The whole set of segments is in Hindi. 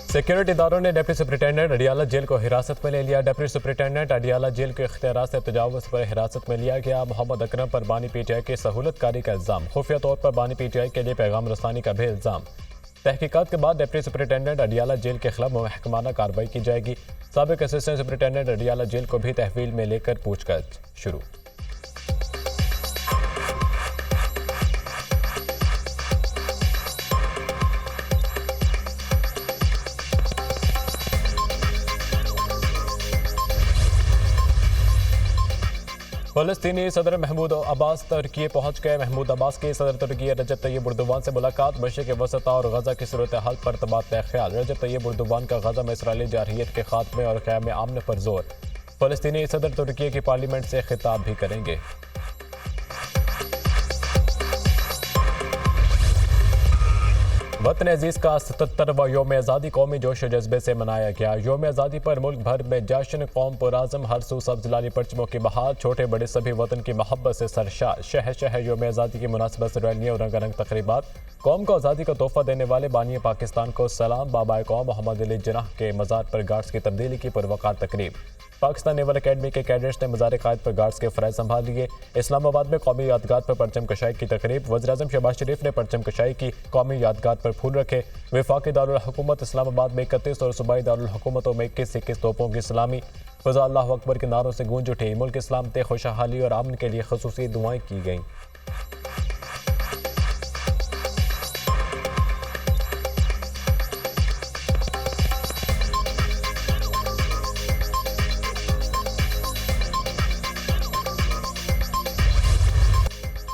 सिक्योरिटी इदारों ने डिप्टी सुपरिटेंडेंट अडियाला जेल को हिरासत में ले लिया। डिप्टी सुपरिटेंडेंट अडियाला जेल के इख्तियारात से तजावुज़ पर हिरासत में लिया गया। मोहम्मद अकरम पर बानी पीटीआई की सहूलतकारी का इल्ज़ाम। खुफिया तौर पर बानी पीटीआई के लिए पैगाम रसानी का भी इल्ज़ाम। तहकीकात के बाद डिप्टी सुपरिटेंडेंट अडियाला जेल के खिलाफ महकमाना कार्रवाई की जाएगी। साबिक असिस्टेंट सुपरिटेंडेंट अडियाला जेल को भी तहवील में लेकर पूछताछ शुरू। फ़लस्तीनी सदर महमूद अब्बास तुर्की पहुंच गए। महमूद अब्बास की सदर तुर्की रजब तैयब एर्दोगान से मुलाकात। मशरिक़ वसता और गजा की सूरत हाल पर तबादला ख्याल। रजब तैयब एर्दोगान का गजा में इसराइली जारहियत के खात्मे और क़याम अमन पर जोर। फ़लस्तीनी सदर तुर्की की पार्लियामेंट से खिताब भी करेंगे। वतन अजीज का 77वां यौम आज़ादी कौमी जोश जज्बे से मनाया गया। यौम आज़ादी पर मुल्क भर में जश्न, कौम पुराज़म, हर सू सब्ज़ लाली परचमों की बहार। छोटे बड़े सभी वतन की मोहब्बत से सरशार। शहर शहर यौम आज़ादी की मुनासिबत से रैलियाँ और रंगारंग तकरीबात। कौम को आज़ादी का तोहफा देने वाले बानी पाकिस्तान को सलाम। बाबा कौम मोहम्मद अली जिन्नाह के मज़ार पर गार्ड्स की तब्दीली की पुरवकार तकरीब। पाकिस्तान नेवल अकेडमी के कैडेट्स ने मज़ार कायद पर गार्ड्स के फ़राइज़ संभाल लिए। इस्लामाबाद में कौमी यादगार पर परचम कशाई की तकरीब। वज़ीर-ए-आज़म शहबाज शरीफ ने परचम कशाई की। कौमी यादगार पर फूल रखे। वफाकी दारुल हुकूमत इस्लामाबाद में 31 और सूबाई दारुल हुकूमतों में 21 तोपों की सलामी। फ़ज़ा अल्लाहु अकबर के नारों से गूंज उठी। मुल्क सलामती, खुशहाली और अमन के लिए ख़ुसूसी दुआएं की गईं।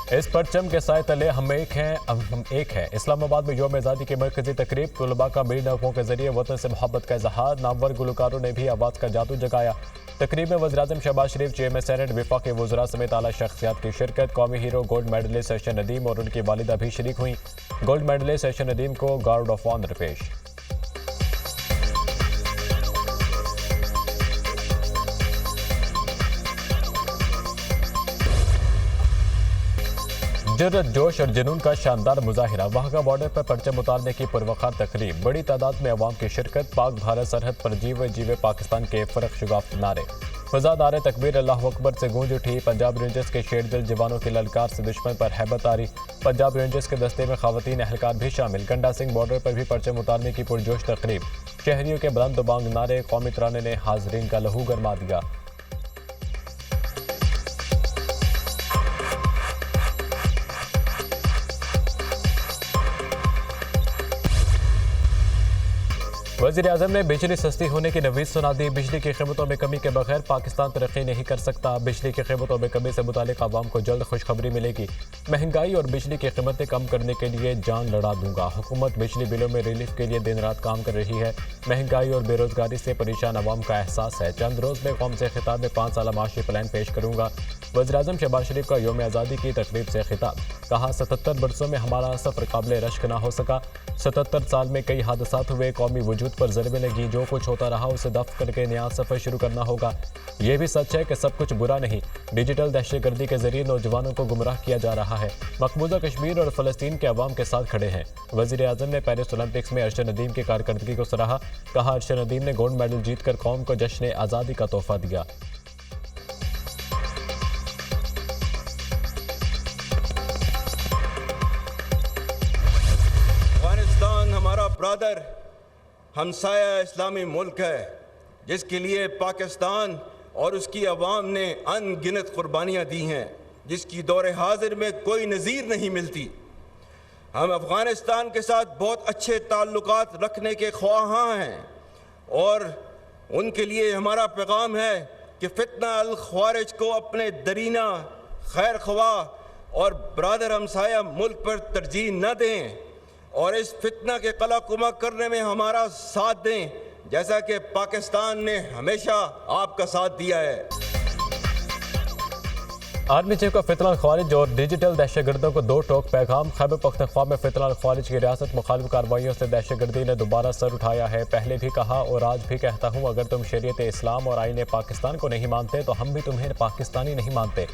इस परचम के साए तले हम एक हैं। इस्लामाबाद में यौम आज़ादी की मरकजी तकरीब। तुलबा का मीर नगमों के जरिए वतन से मोहब्बत का इजहार। नामवर गुलकारों ने भी आवाज़ का जादू जगाया। तकरीब में वज़ीर-ए-आज़म शहबाज शरीफ, चेयरमैन सेनेट, वफाकी वज़रा समेत आला शख्सियात की शिरकत। कौमी hero gold medalist Arshad Nadeem और उनकी वालिदा भी शरीक हुई। गोल्ड मेडलिस्ट अर्शद नदीम को गार्ड ऑफ ऑनर पेश। जुर्रत, जोश और जुनून का शानदार मुजाहिरा। वहाँ बॉर्डर पर परचम उतारने की पुरवकार तकरीब। बड़ी तादाद में अवाम की शिरकत। पाक भारत सरहद पर जीवे जीवे पाकिस्तान के फर्क शुगाफ नारे। फ़ज़ा नारे तकबीर अल्लाहु अकबर से गूंज उठी। पंजाब रेंजर्स के शेरदिल जवानों की ललकार से दुश्मन पर हैबत आरी। पंजाब रेंजर्स के दस्ते में ख़वातीन एहलकार भी शामिल। गंडा सिंह बॉर्डर पर भी परचम उतारने की पुरजोश तकरीब। शहरियों के बुलंद बांग नारे। कौमी तराने ने हाज़रीन का लहू गरमा दिया। वज़ीर-ए-आज़म ने बिजली सस्ती होने की नवीद सुना दी। बिजली की कीमतों में कमी के बगैर पाकिस्तान तरक्की नहीं कर सकता। बिजली की कीमतों में कमी से मुतालिक आवाम को जल्द खुशखबरी मिलेगी। महंगाई और बिजली की कीमतें कम करने के लिए जान लड़ा दूंगा। हुकूमत बिजली बिलों में रिलीफ के लिए दिन रात काम कर रही है। महंगाई और बेरोजगारी से परेशान आवाम का एहसास है। चंद रोज़ में कौम से खिताब में 5 साला माशी प्लान पेश करूंगा। वज़ीर-ए-आज़म शहबाज शरीफ का यौम आज़ादी की तकरीब से खिताब। कहा 77 बरसों में हमारा सफ़र काबिल रश्क ना हो सका। 77 साल में कई हादसात हुए। कौमी वजूद पर ज़रबें लगी। जो कुछ होता रहा उसे दफ़ करके नया सफ़र शुरू करना होगा। ये भी सच है कि सब कुछ बुरा नहीं। डिजिटल दहशतगर्दी के जरिए नौजवानों को गुमराह किया जा रहा है। मकबूजा कश्मीर और फ़लस्तीन के अवाम के साथ खड़े हैं। वज़ीर-ए-आज़म ने पेरिस ओलंपिक्स में अर्शद नदीम की कारकर्दगी को सराहा। कहा अर्शद नदीम ने गोल्ड मेडल जीतकर कौम को जश्न आज़ादी का तोहफा दिया। अफगानिस्तान हमारा ब्रदर हमसाया इस्लामी मुल्क है, जिसके लिए पाकिस्तान और उसकी आवाम ने अनगिनत कुर्बानियाँ दी हैं, जिसकी दौरे हाजिर में कोई नज़ीर नहीं मिलती। हम अफ़गानिस्तान के साथ बहुत अच्छे ताल्लुकात रखने के ख्वाहां हैं और उनके लिए हमारा पैगाम है कि फितना अल ख्वारिज को अपने दरीना, खैर ख्वाह और ब्रादर हमसाया मुल्क पर तरजीह न दें और इस फितना के कलाकुमा करने में हमारा साथ दें, जैसा कि पाकिस्तान ने हमेशा आपका साथ दिया है। आर्मी चीफ का फितना ख्वारिज और डिजिटल दहशतगर्दों को दो टोक पैगाम। खैबर पख्तूनख्वा में फितना ख्वारिज की रियासत मुखालिफ कार्रवाइयों से दहशतगर्दी ने दोबारा सर उठाया है। पहले भी कहा और आज भी कहता हूँ, अगर तुम शरीयत इस्लाम और आईन पाकिस्तान को नहीं मानते तो हम भी तुम्हें पाकिस्तानी नहीं मानते।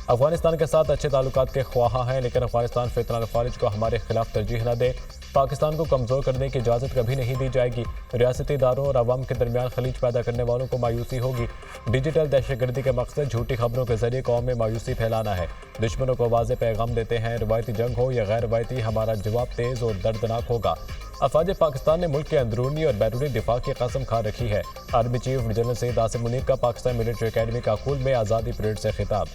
अफगानिस्तान के साथ अच्छे ताल्लुकात के ख्वाहा हैं, लेकिन अफगानिस्तान फितना ख्वारिज को हमारे खिलाफ तरजीह न दे। पाकिस्तान को कमज़ोर करने की इजाज़त कभी नहीं दी जाएगी। रियासती इदारों और अवाम के दरमियान खलीज पैदा करने वालों को मायूसी होगी। डिजिटल दहशतगर्दी का मकसद झूठी खबरों के जरिए कौम में मायूसी फैलाना है। दुश्मनों को वाज़ेह पैगाम देते हैं, रवायती जंग हो या गैर रवायती, हमारा जवाब तेज़ और दर्दनाक होगा। अफवाज पाकिस्तान ने मुल्क के अंदरूनी और बैरूनी दिफा की कसम खा रखी है। Army chief general Syed Asim Munir का पाकिस्तान मिलिट्री अकेडमी काकुल में आज़ादी परेड से खिताब।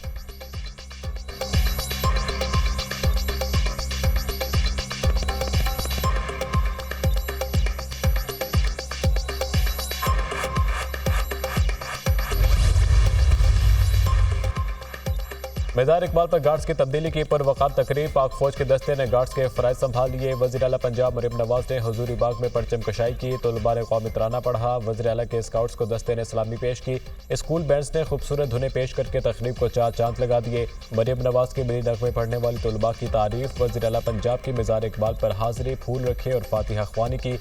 मज़ार इकबाल पर गार्ड्स की तब्दीली की पुरवकार तकरीर। पाक फौज के दस्ते ने गार्ड्स के फ़राइज़ संभाल लिए। वज़ीर आला पंजाब मरीम नवाज ने हुजूरी बाग में परचम कशाई की। तलबा ने कौमी तराना पढ़ा। वज़ीर आला के स्काउट्स को दस्ते ने सलामी पेश की। स्कूल बैंड्स ने खूबसूरत धुनें पेश करके तकरीब को चार चांद लगा दिए। मरीम नवाज के मिली नगमे पढ़ने वाली तलबा की तारीफ। वज़ीर आला पंजाब की मज़ार इकबाल पर हाज़िरी, फूल रखे और फातिहा ख्वानी की।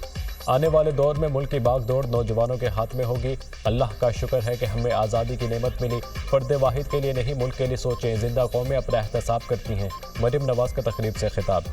आने वाले दौर में मुल्क की बागदौड़ नौजवानों के हाथ में होगी। अल्लाह का शुक्र है कि हमें आज़ादी की नेमत मिली। फ़र्द वाहिद के लिए नहीं, मुल्क के लिए सोचें। जिंदा कौमें अपना एहतसाब करती हैं। मरीम नवाज का तकरीब से खिताब।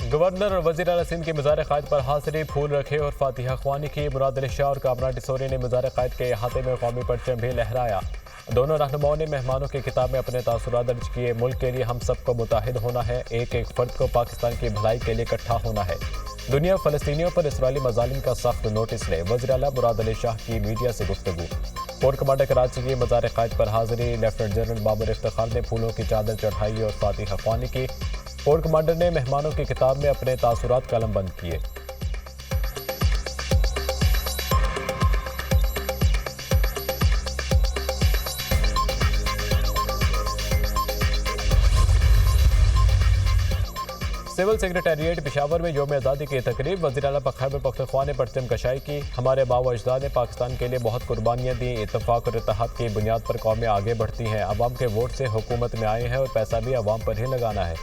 गवर्नर और वज़ीर आला सिंध की मज़ार क़ायद पर हाज़िरी, फूल रखे और फातिहा ख्वानी की। मुराद अली शाह और कामरान टिसोरी ने मज़ार क़ायद के अहाते में कौमी परचम भी लहराया। दोनों रहनुमाओं ने मेहमानों की किताब में अपने तासुरात दर्ज किए। मुल्क के लिए हम सबको मुत्तहिद होना है। एक एक फ़र्द को पाकिस्तान की भलाई के लिए इकट्ठा होना है। दुनिया फ़लस्तीनियों पर इसराइली मज़ालिम का सख्त नोटिस ले। वज़ीर आला मुराद अली शाह की मीडिया से गुफ्तगू। कोर कमांडर कराची की मज़ार क़ायद पर हाज़िरी। लेफ्टिनेंट जनरल बाबर इफ्तिखार ने फूलों की चादर चढ़ाई और फातिहा ख्वानी की। कोर कमांडर ने मेहमानों की किताब में अपने तासुरात कलमबंद किए। सिविल सेक्रेटेरिएट पेशावर में यौम आज़ादी की तकरीब। वज़ीर आला खैबर पख्तूनख्वा ने परचम कशाई की। हमारे बाबा अजदाद ने पाकिस्तान के लिए बहुत कुर्बानियाँ दी। इत्तफाक और इत्तेहाद की बुनियाद पर कौमें आगे बढ़ती हैं। अवाम के वोट से हुकूमत में आए हैं और पैसा भी अवाम पर ही लगाना है।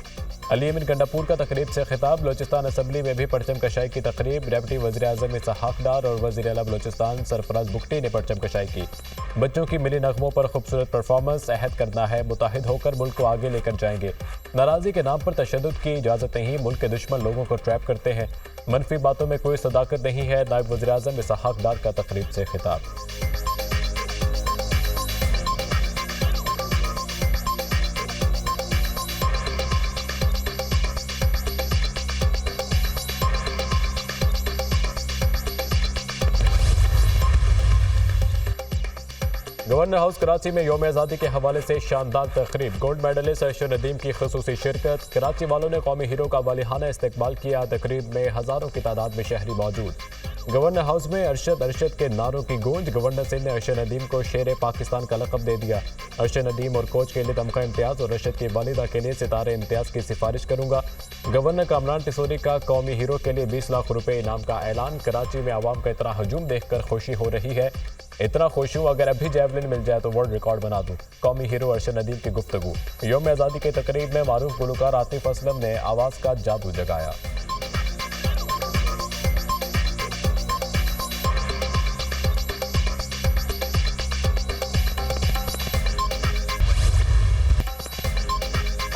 अली अमीन गंडापुर का तकरीब से खिताब। बलोचिस्तान असम्बली में भी परचम कशाई की तकरीब। डिप्टी वज़ीर आज़म इसहाक डार और वज़ीर आला बलोचिस्तान सरफराज बुगटी ने परचम कशाई की। बच्चों की मिली नगमों पर खूबसूरत परफॉर्मेंस। अहद करना है, मुत्तहिद होकर मुल्क को आगे लेकर जाएंगे। नाराज़गी के नाम पर तशद्दुद की इजाज़त नहीं। मुल्क के दुश्मन लोगों को ट्रैप करते हैं। मनफी बातों में कोई सदाकत नहीं है। नायब वज़ीर आज़म इसहाक डार का तकरीब से खिताब। गवर्नर हाउस कराची में यौम आज़ादी के हवाले से शानदार तकरीब। गोल्ड मेडलिस्ट अरशद नदीम की खुसूसी शिरकत। कराची वालों ने कौमी हीरो का वालिहाना इस्तकबाल किया। तकरीब में हज़ारों की तादाद में शहरी मौजूद। गवर्नर हाउस में अरशद के नारों की गूंज। गवर्नर सिंह ने अरशद नदीम को शेर पाकिस्तान का लक़ब दे दिया। अरशद नदीम और कोच के लिए तमगा इम्तियाज़ और अरशद की वालिदा के लिए सितारे इम्तियाज़ की सिफारिश करूंगा। गवर्नर कामरान टिसोरी का कौमी हीरो के लिए 20 लाख रुपए इनाम का ऐलान। कराची में आवाम का इतना हजूम देखकर खुशी हो रही है। इतना खुश हूँ, अगर अभी जैवलिन मिल जाए तो वर्ल्ड रिकॉर्ड बना दूँ। कौमी हीरो अरशद नदीम की गुफ्तगू। यौम आज़ादी की तकरीब में मारूफ गुलकार आतिफ असलम ने आवाज़ का जादू जगाया।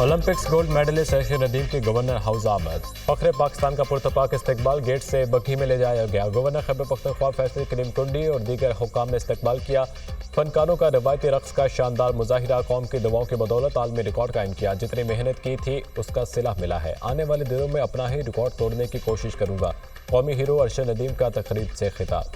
Olympics gold medalist Arshad Nadeem की गवर्नर हाउस आमद। फख्र पाकिस्तान का पुरतपाक इस्तकबाल गेट से बग्घी में ले जाया गया। गवर्नर खैबर पख्तूनख्वा फैसल करीम टुंडी और दीगर हुक्काम ने इस्तकबाल किया। फनकारों का रवायती रक्स का शानदार मुजाहिरा। कौम की दुआओं की बदौलत आलमी रिकॉर्ड कायम किया। जितनी मेहनत की थी उसका सिला मिला है। आने वाले दिनों में अपना ही रिकॉर्ड तोड़ने की कोशिश करूंगा। कौमी हीरो अरशद नदीम का तकरीब से खिताब।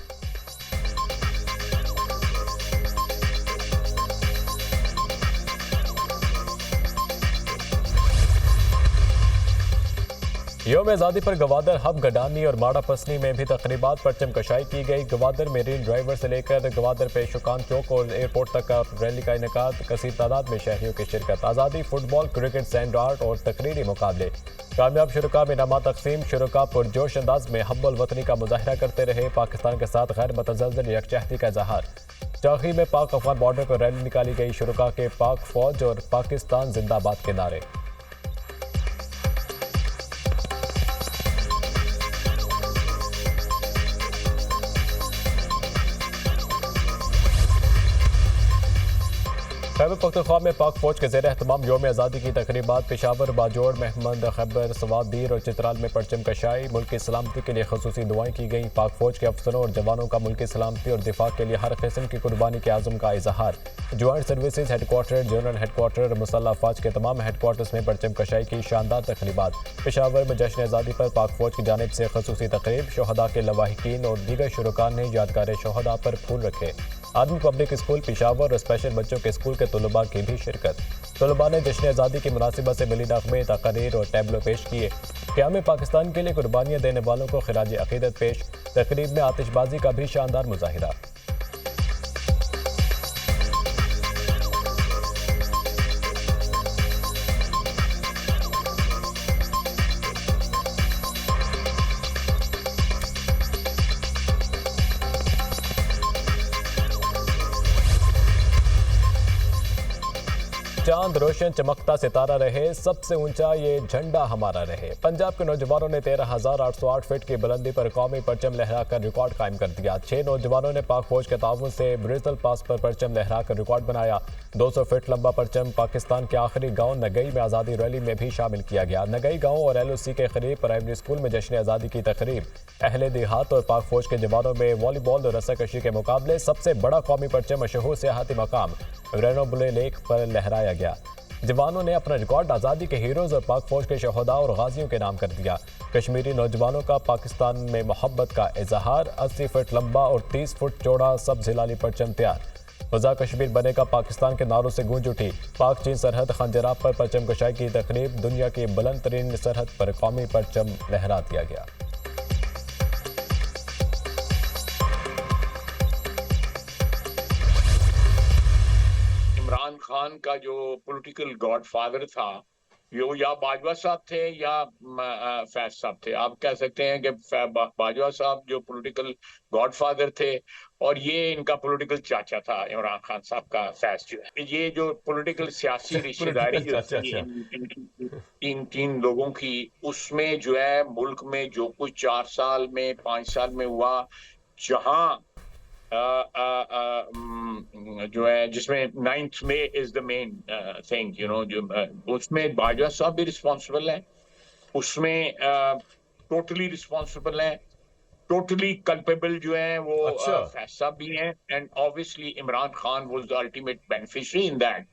यौम आज़ादी पर गवादर हब, गडानी और माड़ा पसनी में भी तकरीबात परचम कशाई की गई। गवादर मेरीन ड्राइवर से लेकर गवादर पेशुकान चौक और एयरपोर्ट तक का रैली का इनेकाद। कसीर तादाद में शहरियों की शिरकत। आज़ादी, फुटबॉल, क्रिकेट, सैंड आर्ट और तकरीरी मुकाबले। कामयाब शुरका में इनामात तकसीम। शुरका पुरजोश अंदाज में हब्बुल वतनी का मुजाहरा करते रहे। पाकिस्तान के साथ गैर मतज़ल्ज़ल यकजहती का इज़हार। चाखी में पाक अफगान बॉर्डर पर रैली निकाली गई। शुरका के पाक फौज और पाकिस्तान जिंदाबाद के नारे। खैबर पख्तूनख्वा में पाक फौज के ज़ेर एहतमाम यौम आज़ादी की तकरीबात। पेशावर, बाजोड़, महमद, खैबर, सवादीर और चित्राल में परचम कशाई। मुल्क की सलामती के लिए खसूसी दुआएं की गई। पाक फौज के अफसरों और जवानों का मुल्क की सलामती और दिफा के लिए हर किस्म की कुर्बानी के आज़म का इजहार। Joint services headquarter, general headquarter, मुसल्लह अफवाज के तमाम हेडक्वार्टर्स में परचम कशाई की शानदार तकरीबात। पेशावर में जश्न आज़ादी पर पाक फौज की जानिब से खसूसी तकरीब। शोहदा के लवाहिकीन और दीगर शुरकान ने यादगार शोहदा पर फूल रखे। आर्मी पब्लिक स्कूल पेशावर और स्पेशल बच्चों के स्कूल के तलबा की भी शिरकत। तलबा ने जश्न आज़ादी की मुनासिबत से मिली नग़मे, तक़रीर और टैबलो पेश किए। क़याम पाकिस्तान के लिए कुर्बानियाँ देने वालों को खिराज अक़ीदत पेश। तकरीब में आतिशबाजी का भी शानदार मुजाहिरा। चांद रोशन चमकता सितारा रहे, सबसे ऊंचा ये झंडा हमारा रहे। पंजाब के नौजवानों ने 13,808 फीट की बुलंदी पर कौमी परचम लहराकर रिकॉर्ड कायम कर दिया। 6 नौजवानों ने पाक फौज के ताउन से ब्रिजल पास पर परचम लहराकर रिकॉर्ड बनाया। 200 फीट लंबा परचम पाकिस्तान के आखिरी गांव नगई में आज़ादी रैली में भी शामिल किया गया। नगई गांव और LOC के करीब प्राइमरी स्कूल में जश्न आज़ादी की तकरीब। अहले देहात और पाक फौज के जवानों में वॉलीबॉल और रस्साकशी के मुकाबले। सबसे बड़ा कौमी परचम मशहूर सियाहती मकाम रेनोबले लेक पर लहराया गया। जवानों ने अपना रिकॉर्ड आज़ादी के हीरोज़ और पाक फौज के शहोदा और गाजियों के नाम कर दिया। कश्मीरी नौजवानों का पाकिस्तान में मोहब्बत का इजहार। 80 फुट लंबा और 30 फुट चौड़ा सब हिलाली परचम तैयार। वज़ा कश्मीर बनेगा पाकिस्तान के नारों से गूंज उठी। पाक चीन सरहद खंजराब पर परचम कशाई की तकरीब। दुनिया की बुलंद तरीन सरहद पर कौमी परचम लहरा दिया गया। इमरान खान का जो पॉलिटिकल गॉडफादर था, यो या बाजवा साहब थे या फैज साहब थे। आप कह सकते हैं कि बाजवा साहब जो पॉलिटिकल गॉडफादर थे और ये इनका पॉलिटिकल चाचा था इमरान खान साहब का फैज जो है। ये जो पॉलिटिकल सियासी रिश्तेदारी जो थी तीन लोगों की, उसमें जो है मुल्क में जो कुछ 4 साल में 5 साल में हुआ, जहां जो है जिसमें 9th May is the main thing, जो उसमें बाजवा साहब भी रिस्पॉन्सिबल है, उसमें टोटली रिस्पॉन्सिबल है, टोटली कल्पेबल जो है वो फैज साहब भी हैं, and obviously Imran Khan was the ultimate beneficiary in that.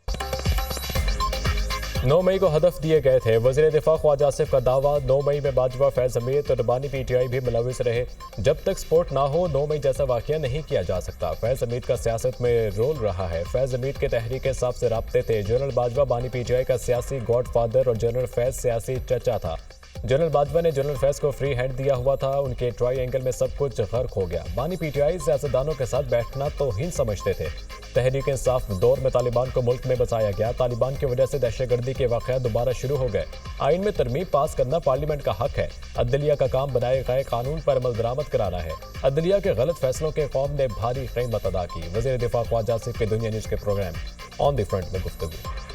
9 मई को हदफ दिए गए थे। वज़ीर दिफा ख्वाजा आसिफ का दावा, 9 मई में बाजवा, फैज हमीद और रबानी PTI भी मुलविस रहे। जब तक स्पोर्ट ना हो 9 मई जैसा वाक़या नहीं किया जा सकता। फैज हमीद का सियासत में रोल रहा है। फैज हमीद के तहरीक इंसाफ से राब्ते थे। जनरल बाजवा बानी PTI का सियासी गॉड फादर और जनरल फैज सियासी चचा था। जनरल बाजवा ने जनरल फैज को फ्री हैंड दिया हुआ था। उनके ट्रायंगल में सब कुछ गर्क हो गया। बानी PTI सियासतदानों के साथ बैठना तो हीन समझते थे। तहरीक इंसाफ दौर में तालिबान को मुल्क में बसाया गया। तालिबान की वजह से दहशतगर्दी के वाक़यात दोबारा शुरू हो गए। आइन में तरमीम पास करना पार्लियामेंट का हक है। अदलिया का काम बनाए गए कानून पर अमल दरामद कराना है। अदलिया के गलत फैसलों के कौम ने भारी कीमत अदा की। वज़ीर दिफा ख्वाजा आसिफ के दुनिया न्यूज़ के प्रोग्राम ऑन द फ्रंट में गुफ्तगू।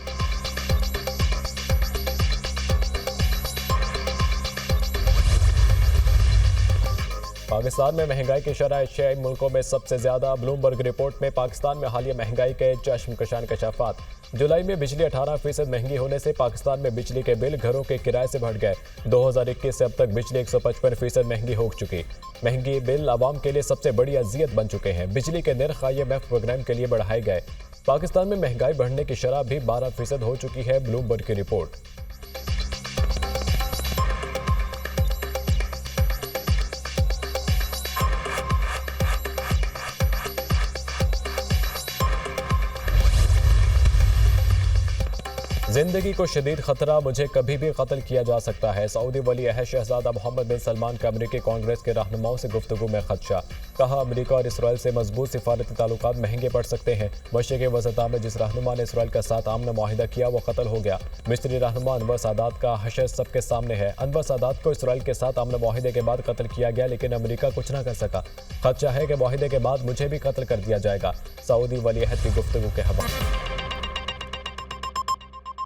पाकिस्तान में महंगाई की शरह एशियाई मुल्कों में सबसे ज्यादा। ब्लूमबर्ग रिपोर्ट में पाकिस्तान में हालिया महंगाई के चश्मकशान कशाफात। जुलाई में बिजली 18% महंगी होने से पाकिस्तान में बिजली के बिल घरों के किराए से बढ़ गए। 2021 से अब तक बिजली 155% महंगी हो चुकी। महंगी बिल आवाम के लिए सबसे बड़ी अजियत बन चुके हैं। बिजली के नर्ख IMF प्रोग्राम के लिए बढ़ाए गए। पाकिस्तान में महंगाई बढ़ने की शरह भी 12% हो चुकी है। ब्लूमबर्ग की रिपोर्ट। जिंदगी को शदीद खतरा, मुझे कभी भी कत्ल किया जा सकता है। सऊदी वली अहद शहजादा मोहम्मद बिन सलमान का अमरीकी कांग्रेस के रहनुमाओं से गुफ्तगू में खदशा। कहा, अमरीका और इसराइल से मजबूत सिफारती ताल्लुकात महंगे पड़ सकते हैं। मशरिक़ी वसता में जिस रहनुमा ने इसराइल के साथ आमना मुआहिदा किया वो कत्ल हो गया। मिस्री रहनुमा अनवर सादात का हशर सबके सामने है। अनवर सादात को इसराइल के साथ आमना मुआहिदे के बाद कत्ल किया गया, लेकिन अमरीका कुछ ना कर सका। खदशा है कि मुआहिदे के बाद मुझे भी कत्ल कर दिया जाएगा। सऊदी वली अहद की गुफ्तगू के हवाले।